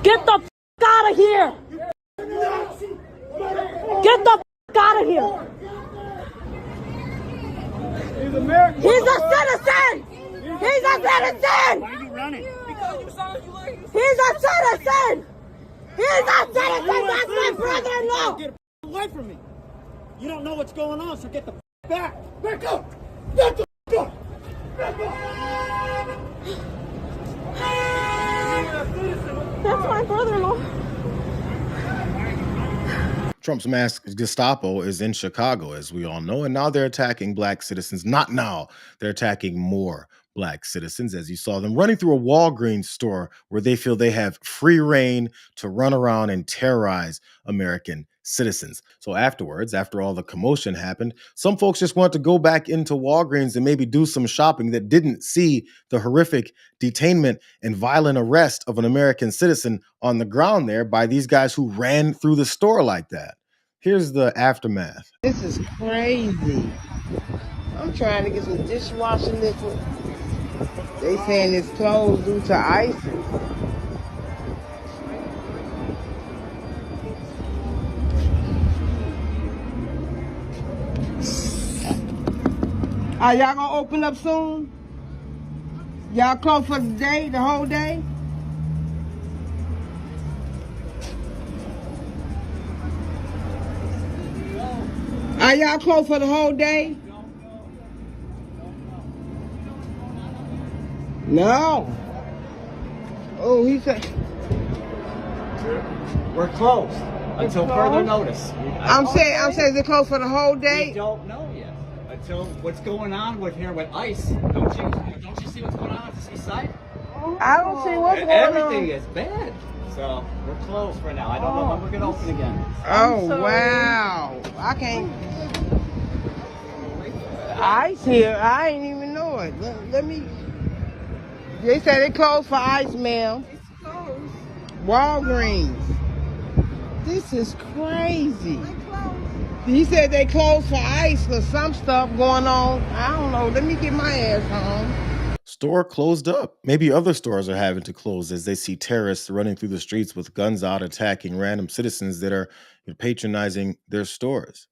Get the out of here! Get the out of here! He's a citizen! He's a citizen! Why are you running? Because you sound like He's a citizen! He's a citizen! That's my brother-in-law! Get away from me! You don't know what's going on, so get the back! Back up! Back up! Back up! That's my brother-in-law. Trump's masked Gestapo is in Chicago, as we all know, and now they're attacking black citizens. Not now. They're attacking more black citizens, as you saw them running through a Walgreens store where they feel they have free reign to run around and terrorize American citizens. So afterwards, after all the commotion happened, some folks just want to go back into Walgreens and maybe do some shopping that didn't see the horrific detainment and violent arrest of an American citizen on the ground there by these guys who ran through the store like that. Here's the aftermath. This is crazy. I'm trying to get some dishwashing liquid. They saying it's closed due to ice. Are y'all gonna open up soon? Y'all closed for the day, the whole day? Are y'all closed for the whole day? No. Oh, he said. We're closed until further notice. I'm saying, is it closed for the whole We day? don't know yet. Until what's going on with here with ICE. Don't you see what's going on with the east side? I don't see what's going Everything on. is bad. So we're closed for now. I don't know when we're gonna open again. Oh wow! I can't. Ice here. I ain't even know it. Let me. They said they closed for ice, ma'am. It's closed. Walgreens. This is crazy. He said they closed for ice or some stuff going on. I don't know. Let me get my ass home. Store closed up. Maybe other stores are having to close as they see terrorists running through the streets with guns out, attacking random citizens that are patronizing their stores.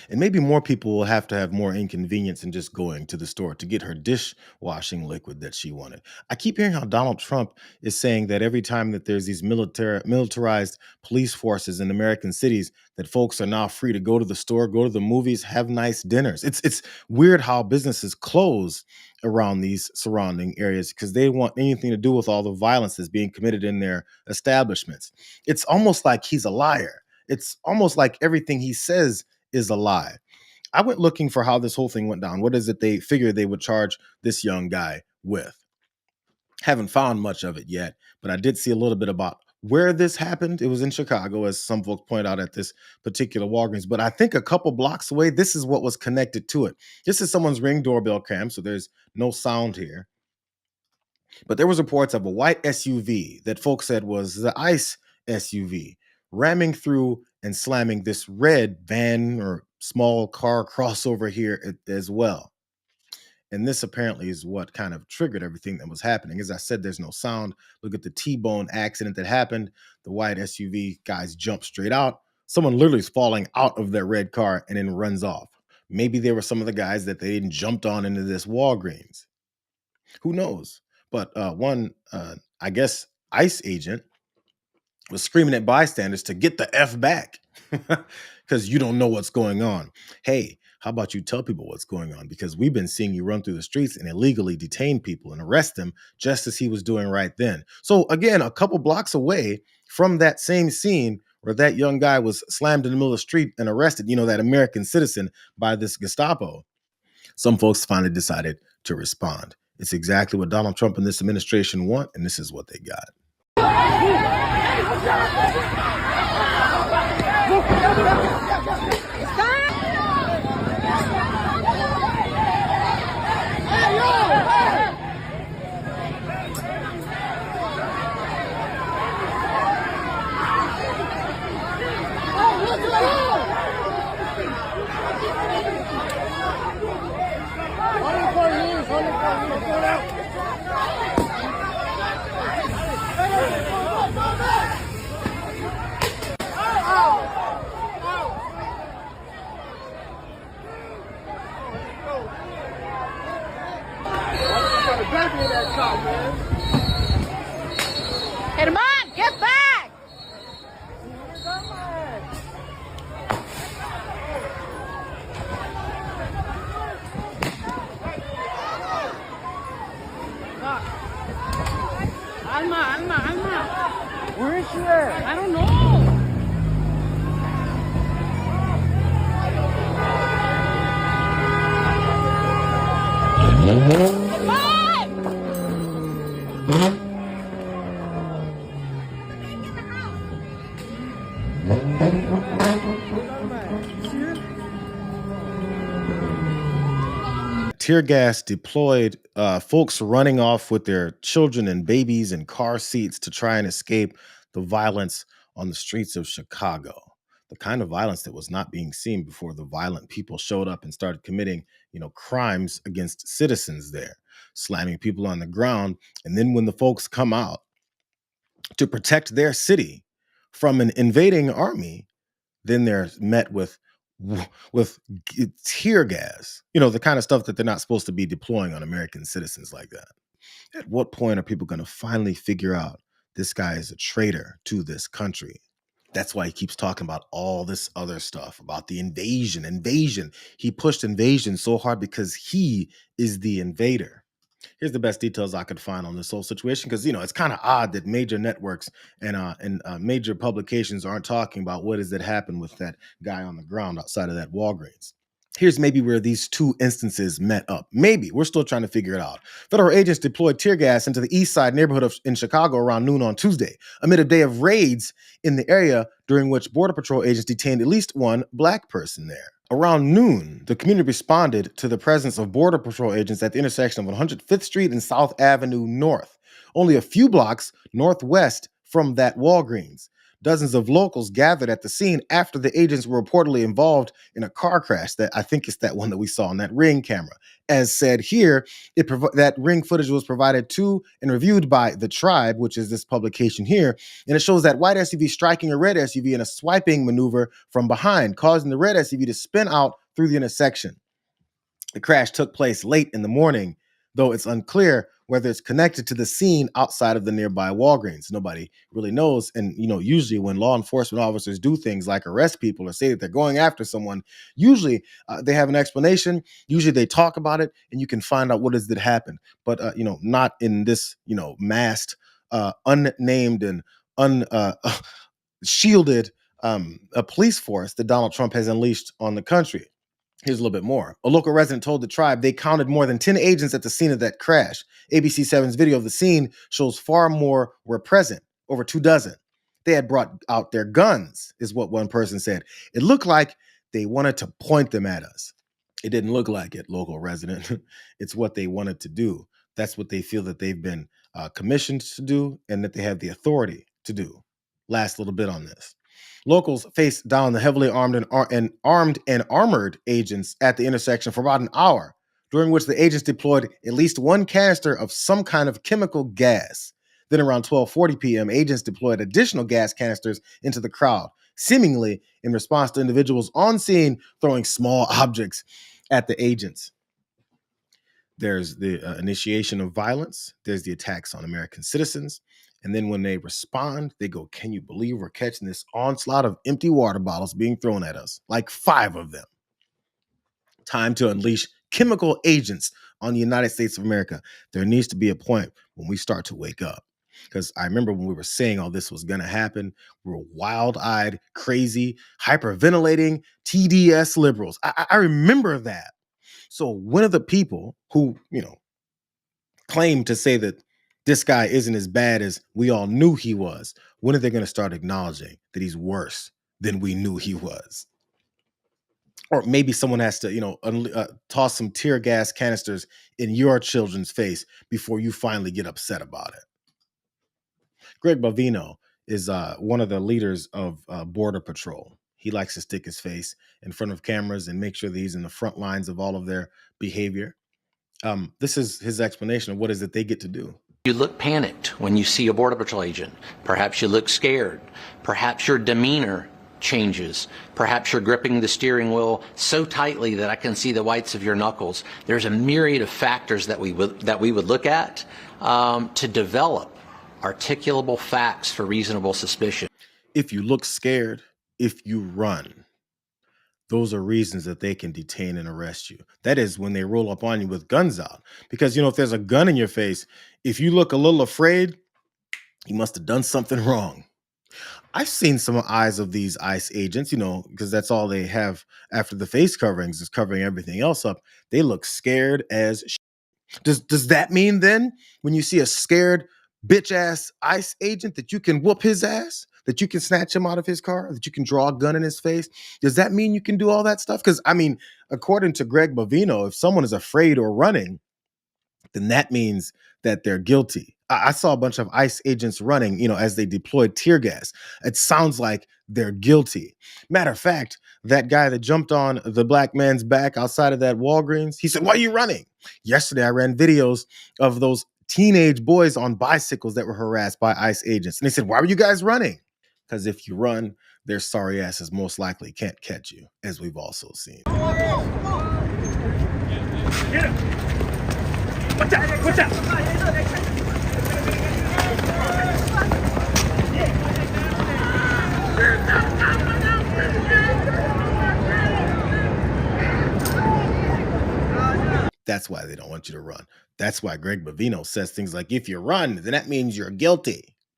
And maybe more people will have to have more inconvenience in just going to the store to get her dishwashing liquid that she wanted. I keep hearing how Donald Trump is saying that every time that there's these militarized police forces in American cities, that folks are now free to go to the store, go to the movies, have nice dinners. It's weird how businesses close around these surrounding areas because they don't want anything to do with all the violence that's being committed in their establishments. It's almost like he's a liar. It's almost like everything he says is a lie. I went looking for how this whole thing went down. What is it they figured they would charge this young guy with? Haven't found much of it yet, but I did see a little bit about where this happened. It was in Chicago, as some folks point out, at this particular Walgreens. But I think a couple blocks away, this is what was connected to it. This is someone's Ring doorbell cam, so there's no sound here. But there was reports of a white SUV that folks said was the ICE SUV ramming through and slamming this red van or small car crossover here as well. And this apparently is what kind of triggered everything that was happening. As I said, there's no sound. Look at the T-bone accident that happened. The white SUV guys jump straight out. Someone literally is falling out of their red car and then runs off. Maybe they were some of the guys that they didn't jumped on into this Walgreens. Who knows? But one, I guess, ICE agent was screaming at bystanders to get the F back because you don't know what's going on. Hey, how about you tell people what's going on? Because we've been seeing you run through the streets and illegally detain people and arrest them just as he was doing right then. So again, a couple blocks away from that same scene where that young guy was slammed in the middle of the street and arrested, that American citizen, by this Gestapo, some folks finally decided to respond. It's exactly what Donald Trump and this administration want, and this is what they got. Go! Hit him up! Get back! Alma. Where is she at? I don't know. Tear gas deployed, folks running off with their children and babies in car seats to try and escape the violence on the streets of Chicago. The kind of violence that was not being seen before the violent people showed up and started committing, crimes against citizens there, slamming people on the ground. And then when the folks come out to protect their city from an invading army, then they're met with tear gas, the kind of stuff that they're not supposed to be deploying on American citizens like that. At what point are people going to finally figure out this guy is a traitor to this country? That's why he keeps talking about all this other stuff about the invasion. He pushed invasion so hard because he is the invader. Here's the best details I could find on this whole situation, because it's kind of odd that major networks and major publications aren't talking about what is that happened with that guy on the ground outside of that Walgreens. Here's maybe where these two instances met up. Maybe we're still trying to figure it out. Federal agents deployed tear gas into the East Side neighborhood in Chicago around noon on Tuesday, amid a day of raids in the area during which Border Patrol agents detained at least one Black person there. Around noon, the community responded to the presence of Border Patrol agents at the intersection of 105th Street and South Avenue North, only a few blocks northwest from that Walgreens. Dozens of locals gathered at the scene after the agents were reportedly involved in a car crash that I think is that one that we saw on that Ring camera. As said here, that Ring footage was provided to and reviewed by The Tribe, which is this publication here, and it shows that white SUV striking a red SUV in a swiping maneuver from behind, causing the red SUV to spin out through the intersection. The crash took place late in the morning, though it's unclear whether it's connected to the scene outside of the nearby Walgreens. Nobody really knows. And, usually when law enforcement officers do things like arrest people or say that they're going after someone, usually they have an explanation. Usually they talk about it and you can find out what is that happened. But, not in this, masked, unnamed and shielded a police force that Donald Trump has unleashed on the country. Here's a little bit more. A local resident told The Tribe they counted more than 10 agents at the scene of that crash. ABC7's video of the scene shows far more were present, over 24. They had brought out their guns, is what one person said. It looked like they wanted to point them at us. It didn't look like it, local resident. It's what they wanted to do. That's what they feel that they've been commissioned to do and that they have the authority to do. Last little bit on this. Locals faced down the heavily armed and armored agents at the intersection for about an hour, during which the agents deployed at least one canister of some kind of chemical gas. Then around 12:40 p.m., agents deployed additional gas canisters into the crowd, seemingly in response to individuals on scene throwing small objects at the agents. There's the initiation of violence. There's the attacks on American citizens. And then when they respond, they go, can you believe we're catching this onslaught of empty water bottles being thrown at us? Like 5 of them. Time to unleash chemical agents on the United States of America. There needs to be a point when we start to wake up. Because I remember when we were saying all this was going to happen, we were wild-eyed, crazy, hyperventilating, TDS liberals. I remember that. So one of the people who, claim to say that this guy isn't as bad as we all knew he was, when are they going to start acknowledging that he's worse than we knew he was? Or maybe someone has to, toss some tear gas canisters in your children's face before you finally get upset about it. Greg Bovino is one of the leaders of Border Patrol. He likes to stick his face in front of cameras and make sure that he's in the front lines of all of their behavior. This is his explanation of what is it they get to do. You look panicked when you see a Border Patrol agent. Perhaps you look scared. Perhaps your demeanor changes. Perhaps you're gripping the steering wheel so tightly that I can see the whites of your knuckles. There's a myriad of factors that we would look at to develop articulable facts for reasonable suspicion. If you look scared, if you run, those are reasons that they can detain and arrest you. That is when they roll up on you with guns out. Because, if there's a gun in your face, if you look a little afraid, you must have done something wrong. I've seen some eyes of these ICE agents, because that's all they have after the face coverings is covering everything else up. They look scared as Does that mean then when you see a scared bitch ass ICE agent that you can whoop his ass, that you can snatch him out of his car, that you can draw a gun in his face? Does that mean you can do all that stuff? Because according to Greg Bovino, if someone is afraid or running, then that means that they're guilty. I saw a bunch of ICE agents running, as they deployed tear gas. It sounds like they're guilty. Matter of fact, that guy that jumped on the black man's back outside of that Walgreens, he said, "Why are you running?" Yesterday, I ran videos of those teenage boys on bicycles that were harassed by ICE agents. And they said, "Why were you guys running?" Because if you run, their sorry asses most likely can't catch you, as we've also seen. Get him! Watch out! Watch out! That's why they don't want you to run. That's why Greg Bovino says things like, if you run, then that means you're guilty.